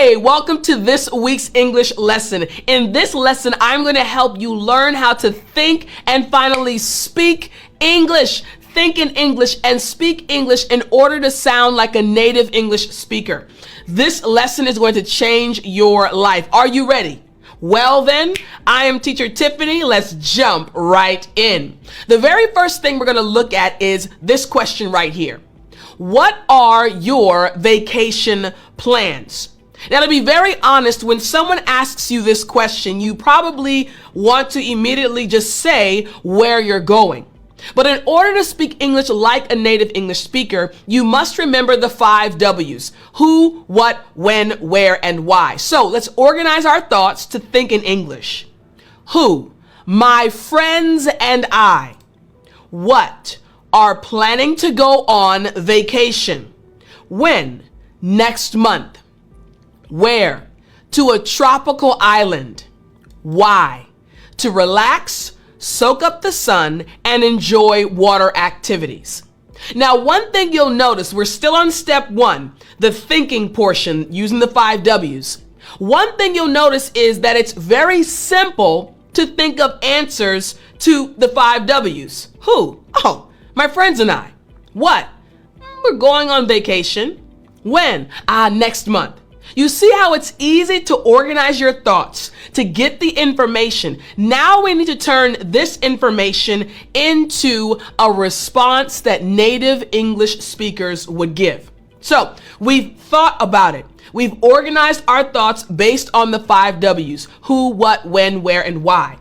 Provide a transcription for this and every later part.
Hey, welcome to this week's English lesson. In this lesson, I'm going to help you learn how to think and finally speak English. Think in English and speak English in order to sound like a native English speaker. This lesson is going to change your life. Are you ready? Well then, I am Teacher Tiffany. Let's jump right in. The very first thing we're going to look at is this question right here. What are your vacation plans? Now, to be very honest, when someone asks you this question, you probably want to immediately just say where you're going. But in order to speak English like a native English speaker, you must remember the 5 W's. Who, what, when, where, and why. So let's organize our thoughts to think in English. Who? My friends and I. What? Are planning to go on vacation. When? Next month. Where? To a tropical island. Why? To relax, soak up the sun, and enjoy water activities. Now, one thing you'll notice, we're still on step 1, the thinking portion using the 5 W's. One thing you'll notice is that it's very simple to think of answers to the 5 W's. Who? Oh, my friends and I. What? We're going on vacation. When? Next month. You see how it's easy to organize your thoughts, to get the information. Now we need to turn this information into a response that native English speakers would give. So we've thought about it. We've organized our thoughts based on the 5 W's. Who, what, when, where, and why.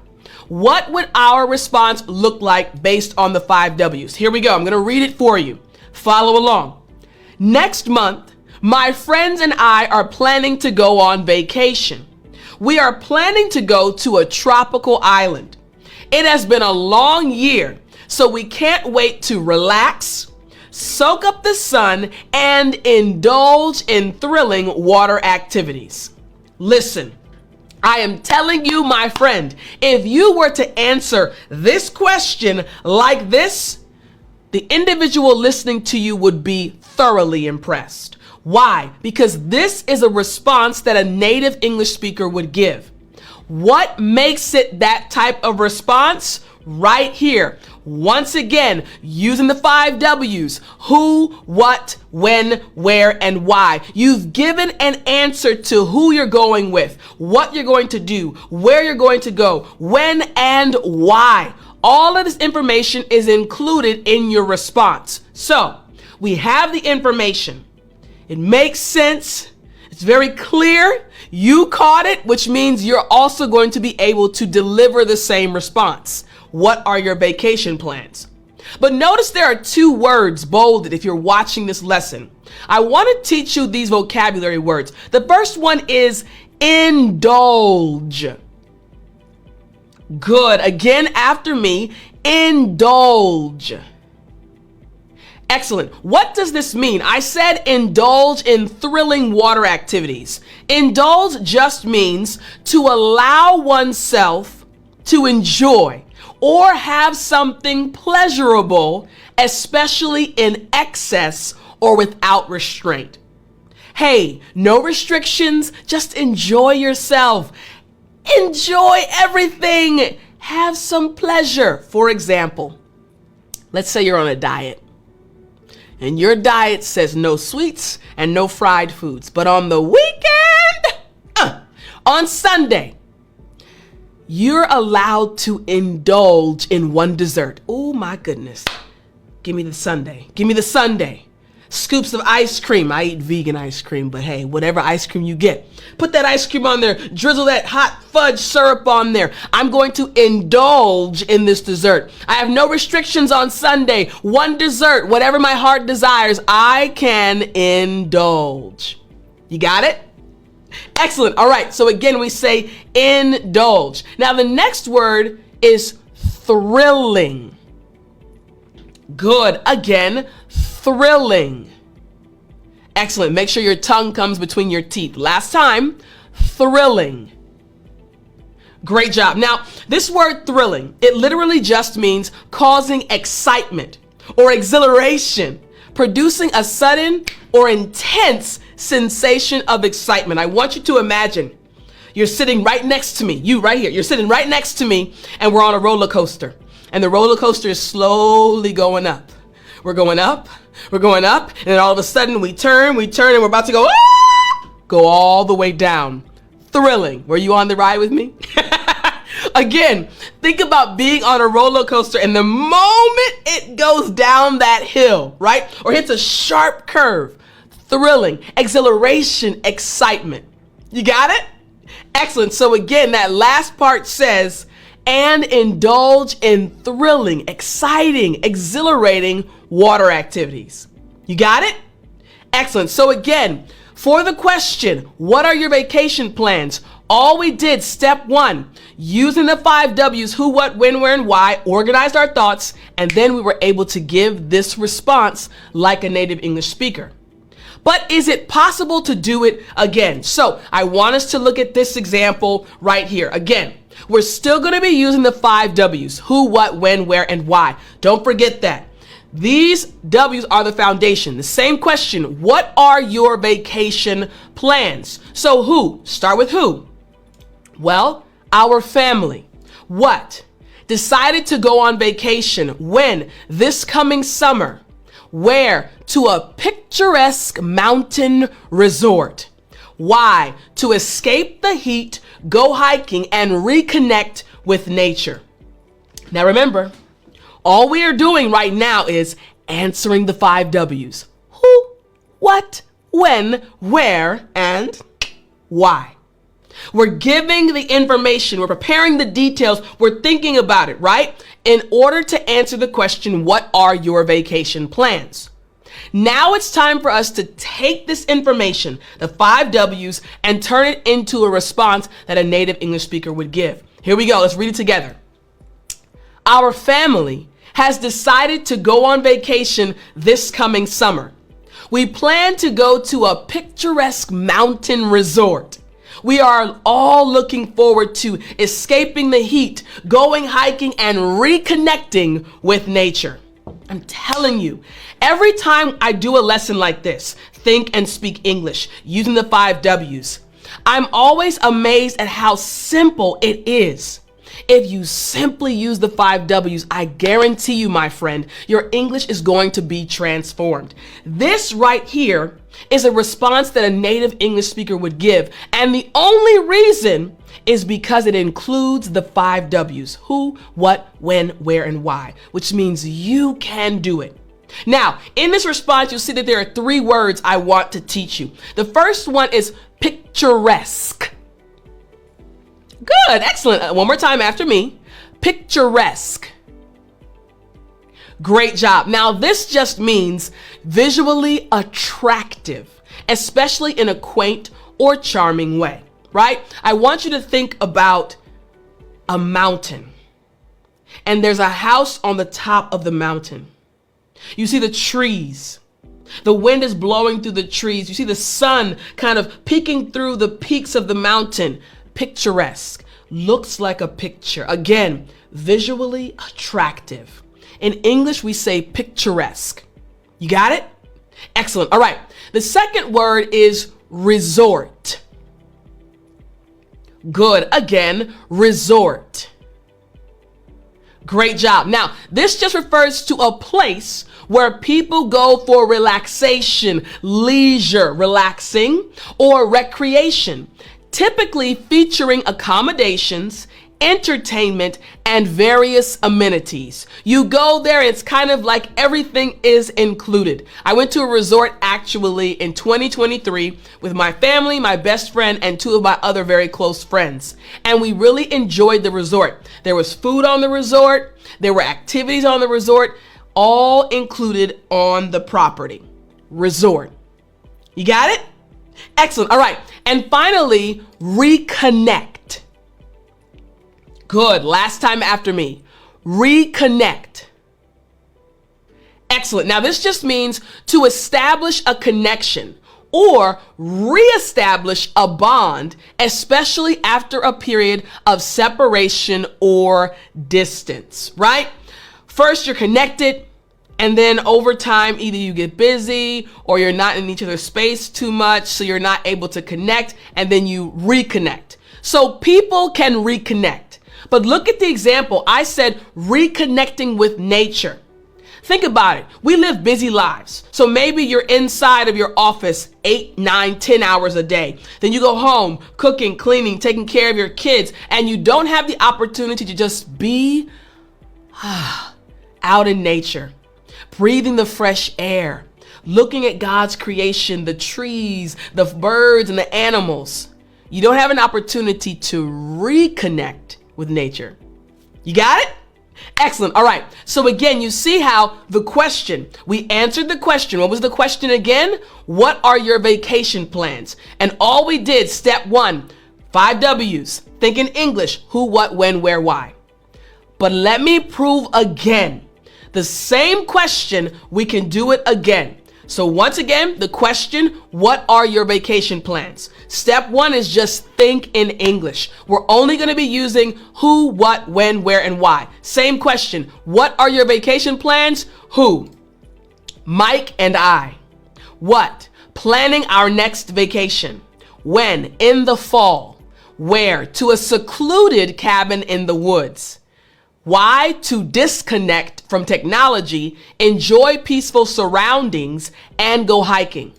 What would our response look like based on the 5 W's? Here we go. I'm going to read it for you. Follow along. Next month, my friends and I are planning to go on vacation. We are planning to go to a tropical island. It has been a long year, so we can't wait to relax, soak up the sun, and indulge in thrilling water activities. Listen, I am telling you, my friend, if you were to answer this question like this, the individual listening to you would be thoroughly impressed. Why? Because this is a response that a native English speaker would give. What makes it that type of response? Right here. Once again, using the 5 W's. Who, what, when, where, and why. You've given an answer to who you're going with, what you're going to do, where you're going to go, when and why. All of this information is included in your response. So, we have the information. It makes sense. It's very clear. You caught it, which means you're also going to be able to deliver the same response. What are your vacation plans? But notice there are 2 words bolded if you're watching this lesson. I want to teach you these vocabulary words. The first one is indulge. Good. Again, after me, indulge. Excellent. What does this mean? I said indulge in thrilling water activities. Indulge just means to allow oneself to enjoy or have something pleasurable, especially in excess or without restraint. Hey, no restrictions, just enjoy yourself. Enjoy everything. Have some pleasure. For example, let's say you're on a diet. And your diet says no sweets and no fried foods. But on the weekend, on Sunday, you're allowed to indulge in one dessert. Oh my goodness. Give me the sundae. Give me the sundae. Scoops of ice cream. I eat vegan ice cream, but hey, whatever ice cream you get, put that ice cream on there, drizzle that hot fudge syrup on there. I'm going to indulge in this dessert. I have no restrictions on Sunday. One dessert, whatever my heart desires, I can indulge. You got it? Excellent. All right. So again, we say indulge. Now the next word is thrilling. Good. Again, thrilling. Excellent. Make sure your tongue comes between your teeth. Last time, thrilling. Great job. Now, this word thrilling, it literally just means causing excitement or exhilaration, producing a sudden or intense sensation of excitement. I want you to imagine you're sitting right next to me, you right here, you're sitting right next to me, and we're on a roller coaster. And the roller coaster is slowly going up. We're going up, and then all of a sudden we turn, and we're about to go all the way down. Thrilling. Were you on the ride with me? Again, think about being on a roller coaster and the moment it goes down that hill, right? Or hits a sharp curve. Thrilling, exhilaration, excitement. You got it? Excellent. So again, that last part says, and indulge in thrilling, exciting, exhilarating water activities. You got it? Excellent. So again, for the question, what are your vacation plans? All we did, step one, using the 5 W's, who, what, when, where, and why, organized our thoughts, and then we were able to give this response like a native English speaker. But is it possible to do it again? So I want us to look at this example right here. Again, we're still going to be using the 5 W's, who, what, when, where, and why. Don't forget that. These W's are the foundation. The same question, what are your vacation plans? So who? Start with who. Well, our family. What? Decided to go on vacation. When? This coming summer. Where? To a picturesque mountain resort. Why? To escape the heat, go hiking, and reconnect with nature. Now remember, all we are doing right now is answering the 5 W's. Who, what, when, where, and why. We're giving the information, we're preparing the details, we're thinking about it, right? In order to answer the question, what are your vacation plans? Now it's time for us to take this information, the 5 W's, and turn it into a response that a native English speaker would give. Here we go, let's read it together. Our family has decided to go on vacation this coming summer. We plan to go to a picturesque mountain resort. We are all looking forward to escaping the heat, going hiking, and reconnecting with nature. I'm telling you, every time I do a lesson like this, Think and Speak English, using the 5 W's, I'm always amazed at how simple it is. If you simply use the 5 W's, I guarantee you, my friend, your English is going to be transformed. This right here is a response that a native English speaker would give. And the only reason is because it includes the 5 W's, who, what, when, where, and why, which means you can do it. Now, in this response, you'll see that there are 3 words I want to teach you. The first one is picturesque. Good, excellent. One more time after me. Picturesque. Great job. Now, this just means visually attractive, especially in a quaint or charming way, right? I want you to think about a mountain, and there's a house on the top of the mountain. You see the trees. The wind is blowing through the trees. You see the sun kind of peeking through the peaks of the mountain. Picturesque, looks like a picture. Again, visually attractive. In English, we say picturesque. You got it? Excellent. All right. The second word is resort. Good. Again, resort. Great job. Now, this just refers to a place where people go for relaxation, leisure, relaxing, or recreation, typically featuring accommodations, entertainment, and various amenities. You go there, it's kind of like everything is included. I went to a resort actually in 2023 with my family, my best friend, and 2 of my other very close friends. And we really enjoyed the resort. There was food on the resort, there were activities on the resort, all included on the property. Resort. You got it? Excellent. All right. And finally, reconnect. Good. Last time after me. Reconnect. Excellent. Now, this just means to establish a connection or reestablish a bond, especially after a period of separation or distance, right? First, you're connected, And then over time, either you get busy or you're not in each other's space too much, so you're not able to connect, and then you reconnect. So people can reconnect. But look at the example. I said reconnecting with nature. Think about it. We live busy lives. So maybe you're inside of your office 8, 9, 10 hours a day. Then you go home, cooking, cleaning, taking care of your kids, and you don't have the opportunity to just be out in nature, breathing the fresh air, looking at God's creation, the trees, the birds, and the animals. You don't have an opportunity to reconnect with nature. You got it? Excellent. All right. So again, you see how the question, we answered the question. What was the question again? What are your vacation plans? And all we did, step 1, 5 W's, think in English, who, what, when, where, why. But let me prove again, the same question, we can do it again. So once again, the question, what are your vacation plans? Step 1 is just think in English. We're only going to be using who, what, when, where, and why. Same question. What are your vacation plans? Who? Mike and I. What? Planning our next vacation. When? In the fall. Where? To a secluded cabin in the woods. Why? To disconnect from technology, enjoy peaceful surroundings, and go hiking.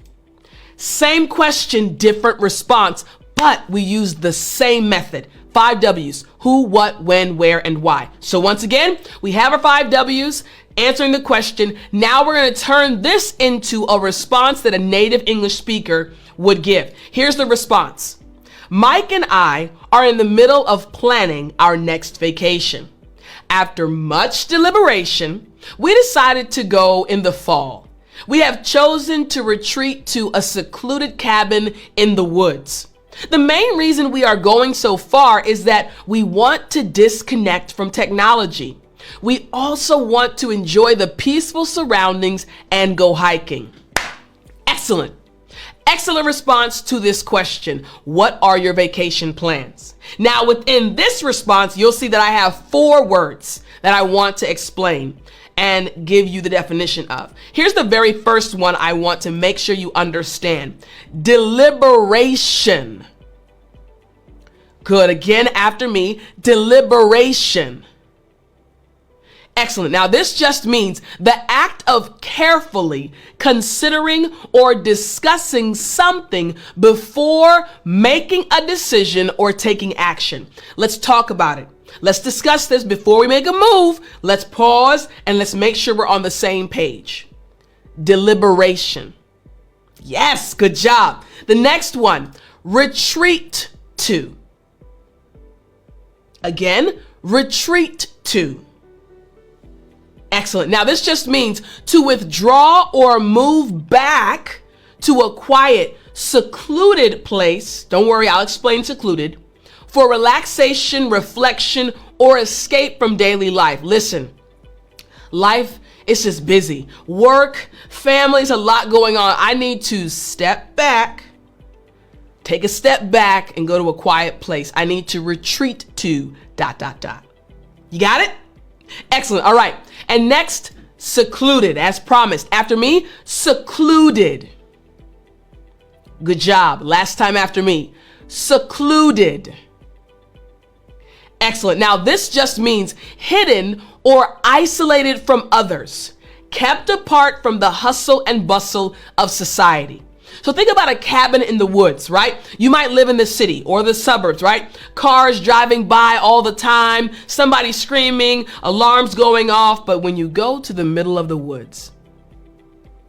Same question, different response, but we use the same method. 5 W's, who, what, when, where, and why. So once again, we have our 5 W's answering the question. Now we're going to turn this into a response that a native English speaker would give. Here's the response. Mike and I are in the middle of planning our next vacation. After much deliberation, we decided to go in the fall. We have chosen to retreat to a secluded cabin in the woods. The main reason we are going so far is that we want to disconnect from technology. We also want to enjoy the peaceful surroundings and go hiking. Excellent. Excellent response to this question. What are your vacation plans? Now, within this response, you'll see that I have 4 words that I want to explain and give you the definition of. Here's the very first one I want to make sure you understand. Deliberation. Good. Again, after me. Deliberation. Excellent. Now, this just means the act of carefully considering or discussing something before making a decision or taking action. Let's talk about it. Let's discuss this before we make a move. Let's pause and let's make sure we're on the same page. Deliberation. Yes, good job. The next one, retreat to. Again, retreat to. Excellent. Now, this just means to withdraw or move back to a quiet, secluded place. Don't worry, I'll explain secluded. For relaxation, reflection, or escape from daily life. Listen, life is just busy. Work, families, a lot going on. I need to step back, take a step back, and go to a quiet place. I need to retreat to ... You got it? Excellent. All right. And next, secluded, as promised. After me, secluded. Good job. Last time after me, secluded. Excellent. Now, this just means hidden or isolated from others, kept apart from the hustle and bustle of society. So think about a cabin in the woods, right? You might live in the city or the suburbs, right? Cars driving by all the time, somebody screaming, alarms going off. But when you go to the middle of the woods,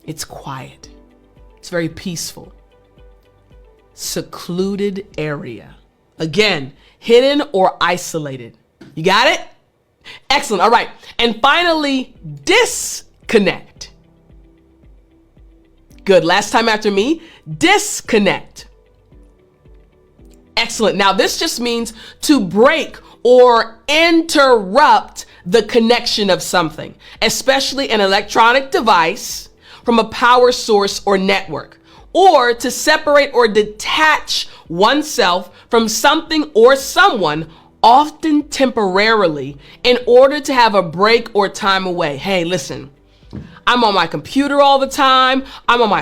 it's quiet. It's very peaceful. Secluded area. Again, hidden or isolated. You got it? Excellent. All right. And finally, disconnect. Good. Last time after me, disconnect. Excellent. Now, this just means to break or interrupt the connection of something, especially an electronic device from a power source or network, or to separate or detach oneself from something or someone, often temporarily, in order to have a break or time away. Hey, listen, I'm on my computer all the time. I'm on my